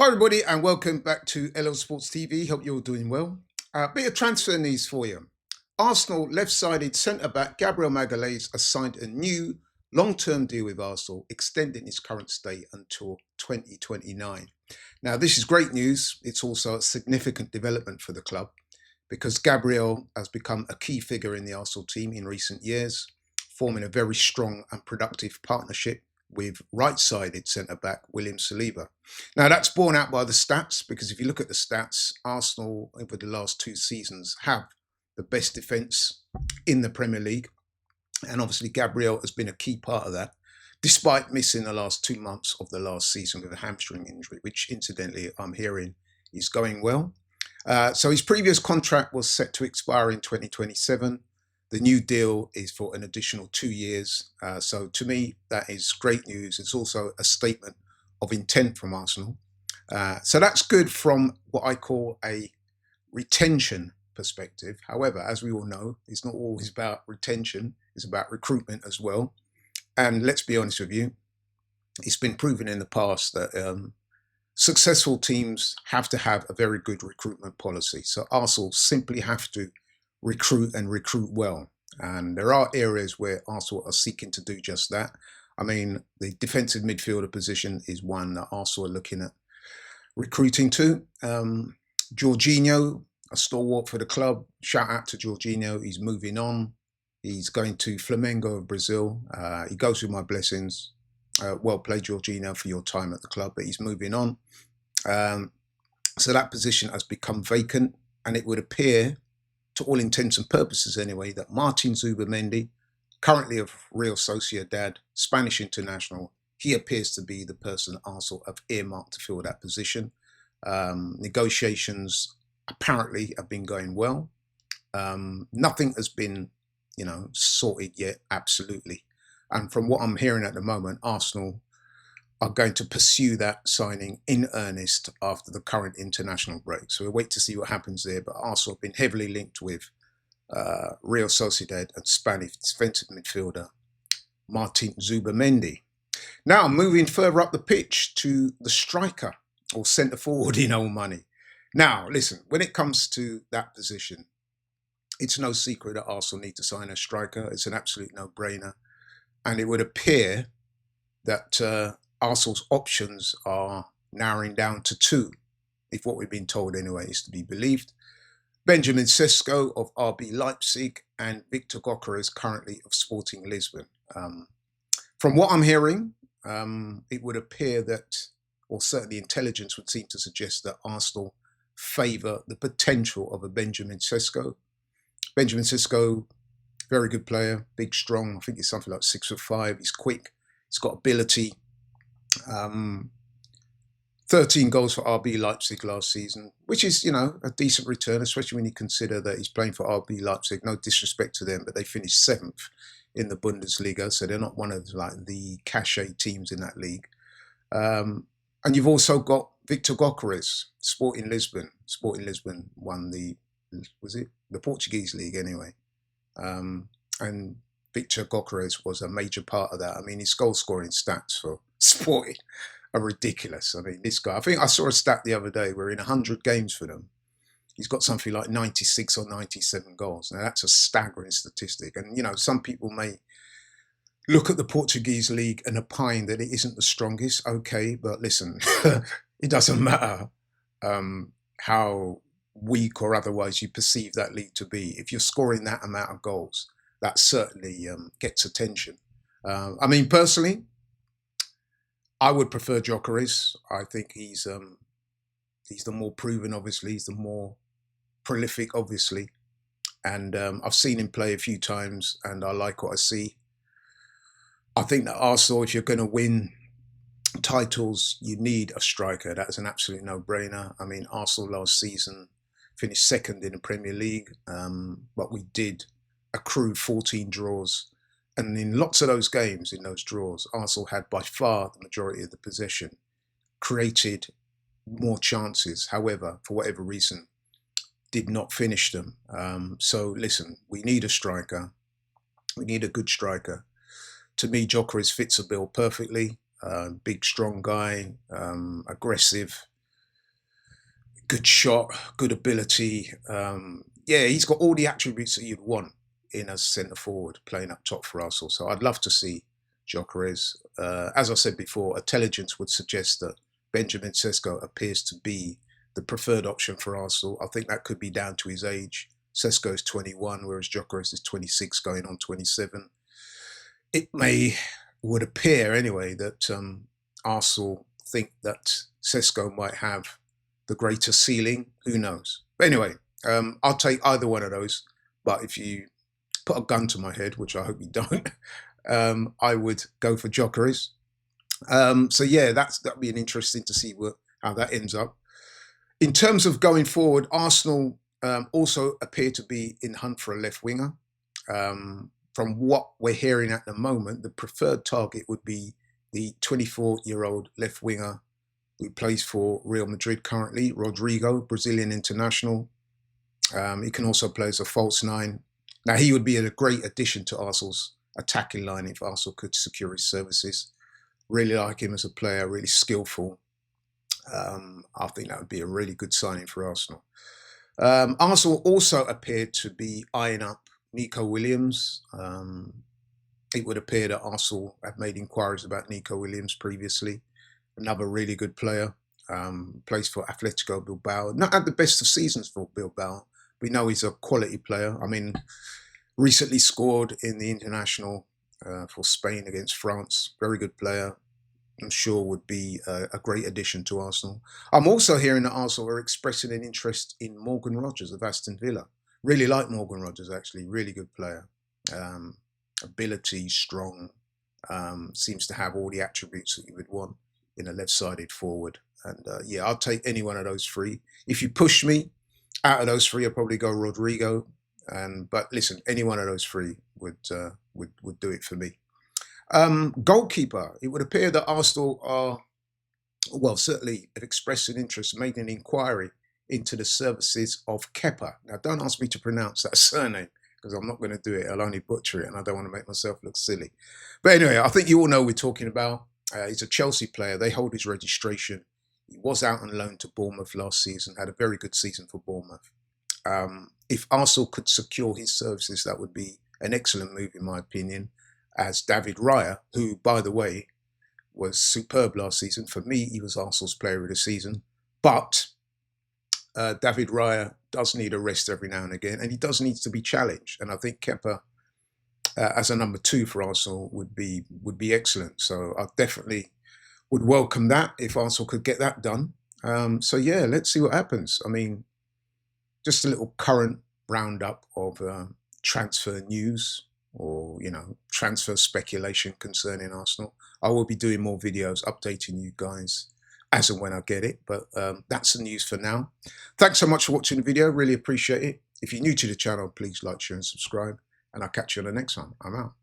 Hi, everybody, and welcome back to LL Sports TV. Hope you're all doing well. Bit of transfer news for you. Arsenal left-sided centre-back Gabriel Magalhaes has signed a new long-term deal with Arsenal, extending his current stay until 2029. Now, this is great news. It's also a significant development for the club because Gabriel has become a key figure in the Arsenal team in recent years, forming a very strong and productive partnership with right-sided centre-back William Saliba. Now, that's borne out by the stats, because if you look at the stats, Arsenal over the last two seasons have the best defence in the Premier League. And obviously, Gabriel has been a key part of that, despite missing the last 2 months of the last season with a hamstring injury, which incidentally I'm hearing is going well. So his previous contract was set to expire in 2027. The new deal is for an additional 2 years. So to me, that is great news. It's also a statement of intent from Arsenal. So that's good from what I call a retention perspective. However, as we all know, it's not always about retention. It's about recruitment as well. And let's be honest with you, it's been proven in the past that successful teams have to have a very good recruitment policy. So Arsenal simply have to recruit and recruit well. And there are areas where Arsenal are seeking to do just that. I mean, the defensive midfielder position is one that Arsenal are looking at recruiting to. Jorginho, a stalwart for the club. Shout out to Jorginho. He's moving on. He's going to Flamengo of Brazil. He goes with my blessings. Well played, Jorginho, for your time at the club, but he's moving on. So that position has become vacant, and it would appear, to all intents and purposes anyway, that Martin Zubamendi, currently of Real Sociedad, Spanish international, he appears to be the person Arsenal have earmarked to fill that position. Negotiations apparently have been going well. Nothing has been, sorted yet, absolutely. And from what I'm hearing at the moment, Arsenal are going to pursue that signing in earnest after the current international break. So we'll wait to see what happens there. But Arsenal have been heavily linked with Real Sociedad and Spanish defensive midfielder Martin Zubamendi. Now, moving further up the pitch to the striker or centre forward in old money. Now, listen, when it comes to that position, it's no secret that Arsenal need to sign a striker. It's an absolute no-brainer. And it would appear that Arsenal's options are narrowing down to two, if what we've been told anyway is to be believed. Benjamin Sesko of RB Leipzig and Victor Gyökeres, currently of Sporting Lisbon. From what I'm hearing, it would appear that, or certainly intelligence would seem to suggest that Arsenal favour the potential of a Benjamin Sesko. Benjamin Sesko, very good player, big, strong. I think he's something like 6'5". He's quick. He's got ability. 13 goals for RB Leipzig last season, which is, a decent return, especially when you consider that he's playing for RB Leipzig. No disrespect to them, but they finished 7th in the Bundesliga, so they're not one of the cachet teams in that league. And you've also got Victor Gyökeres, Sporting Lisbon. Sporting Lisbon won the Portuguese league anyway. And Victor Gyökeres was a major part of that. I mean, his goal scoring stats for Sporting are ridiculous. I mean, this guy, I think I saw a stat the other day where in 100 games for them, he's got something like 96 or 97 goals. Now, that's a staggering statistic. And, some people may look at the Portuguese league and opine that it isn't the strongest. Okay, but listen, it doesn't matter how weak or otherwise you perceive that league to be. If you're scoring that amount of goals, that certainly gets attention. I mean, personally, I would prefer Joarez. I think he's the more proven, obviously. He's the more prolific, obviously. And I've seen him play a few times, and I like what I see. I think that Arsenal, if you're going to win titles, you need a striker. That's an absolute no-brainer. I mean, Arsenal last season finished 2nd in the Premier League, but we did accrue 14 draws. And in lots of those games, in those draws, Arsenal had by far the majority of the possession, created more chances, however, for whatever reason, did not finish them. So listen, we need a striker. We need a good striker. To me, Joarez fits the bill perfectly. Big, strong guy, aggressive, good shot, good ability. Yeah, he's got all the attributes that you'd want in a centre forward playing up top for Arsenal. So I'd love to see Joarez. As I said before, intelligence would suggest that Benjamin Sesko appears to be the preferred option for Arsenal. I think that could be down to his age. Sesko is 21, whereas Joarez is 26, going on 27. Would appear anyway that Arsenal think that Sesko might have the greater ceiling. Who knows? But anyway, I'll take either one of those. But if you put a gun to my head, which I hope you don't, I would go for Joarez. So yeah, that'd be an interesting to see how that ends up. In terms of going forward, Arsenal also appear to be in hunt for a left winger. From what we're hearing at the moment, the preferred target would be the 24-year-old left winger who plays for Real Madrid currently, Rodrigo, Brazilian international. He can also play as a false nine. Now, he would be a great addition to Arsenal's attacking line if Arsenal could secure his services. Really like him as a player, really skillful. I think that would be a really good signing for Arsenal. Arsenal also appeared to be eyeing up Nico Williams. It would appear that Arsenal have made inquiries about Nico Williams previously. Another really good player. Plays for Atletico Bilbao. Not had the best of seasons for Bilbao. We know he's a quality player. I mean, recently scored in the international for Spain against France. Very good player. I'm sure would be a great addition to Arsenal. I'm also hearing that Arsenal are expressing an interest in Morgan Rogers of Aston Villa. Really like Morgan Rogers, actually. Really good player. Ability, strong. Seems to have all the attributes that you would want in a left-sided forward. And yeah, I'll take any one of those three. If you push me, out of those three, I'll probably go Rodrigo. But listen, any one of those three would do it for me. Goalkeeper. It would appear that Arsenal are, well, certainly have expressed an interest, made an inquiry into the services of Kepa. Now, don't ask me to pronounce that surname because I'm not going to do it. I'll only butcher it, and I don't want to make myself look silly. But anyway, I think you all know what we're talking about. He's a Chelsea player. They hold his registration. He was out on loan to Bournemouth last season, had a very good season for Bournemouth. If Arsenal could secure his services, that would be an excellent move, in my opinion, as David Raya, who, by the way, was superb last season. For me, he was Arsenal's player of the season. But David Raya does need a rest every now and again, and he does need to be challenged. And I think Kepa, as a number 2 for Arsenal, would be excellent. So I definitely would welcome that if Arsenal could get that done. So yeah, let's see what happens. I mean, just a little current roundup of transfer news or, transfer speculation concerning Arsenal. I will be doing more videos updating you guys as and when I get it, but that's the news for now. Thanks so much for watching the video. Really appreciate it. If you're new to the channel, please like, share and subscribe, and I'll catch you on the next one. I'm out.